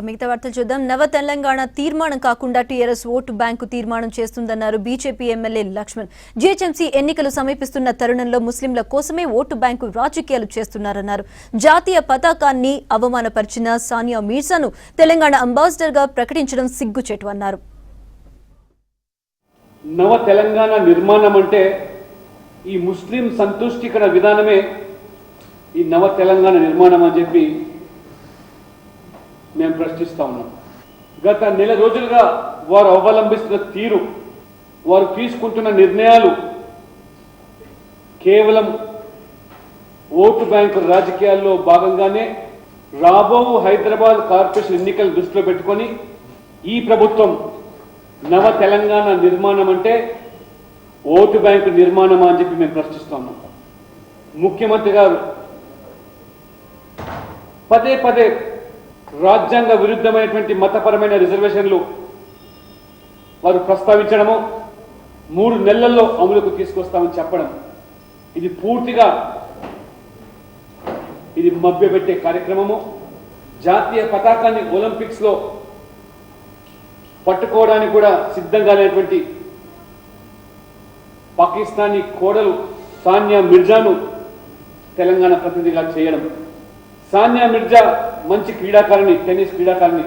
మిగతా వార్తలు చూద్దాం. నవ తెలంగాణ తీర్మానం కాకుండా టీఆర్ఎస్ ఓటు బ్యాంకు తీర్మానం చేస్తుందన్నారు బీజేపీ ఎమ్మెల్యే లక్ష్మణ్. జీహెచ్ఎంసీ ఎన్నికలు సమీపిస్తున్న తరుణంలో ముస్లింల కోసమే ఓటు బ్యాంకు రాజకీయాలు చేస్తున్నారన్నారు. జాతీయ పతాకాన్ని అవమానపరిచిన సానియా మీర్జాను తెలంగాణ అంబాసిడర్ గా ప్రకటించడం సిగ్గుచేటు అన్నారు. నవ తెలంగాణ నిర్మాణం అంటే ఈ ముస్లిం సంతుష్టికర విధానమే ఈ నవ తెలంగాణ నిర్మాణం అని చెప్పి మేము ప్రశ్నిస్తా ఉన్నాం. గత నెల రోజులుగా వారు అవలంబిస్తున్న తీరు, వారు తీసుకుంటున్న నిర్ణయాలు కేవలం ఓటు బ్యాంకు రాజకీయాల్లో భాగంగానే రాబో హైదరాబాద్ కార్పొరేషన్ ఎన్నికలు దృష్టిలో పెట్టుకొని ఈ ప్రభుత్వం నవ తెలంగాణ నిర్మాణం అంటే ఓటు బ్యాంకు నిర్మాణమా అని చెప్పి మేము ప్రశ్నిస్తున్నాం. ముఖ్యమంత్రి గారు పదే పదే రాజ్యాంగ విరుద్ధమైనటువంటి మతపరమైన రిజర్వేషన్లు వారు ప్రస్తావించడము, 3 నెలల్లో అమలుకు తీసుకొస్తామని చెప్పడం, ఇది పూర్తిగా ఇది మభ్యపెట్టే కార్యక్రమము. జాతీయ పతాకాన్ని ఒలింపిక్స్లో పట్టుకోవడానికి కూడా సిద్ధంగా లేనటువంటి పాకిస్తానీ కోడలు సానియా మిర్జాను తెలంగాణ ప్రతినిధిగా చేయడం. సానియా మిర్జా మంచి క్రీడాకారిణి, టెన్నిస్ క్రీడాకారిణి.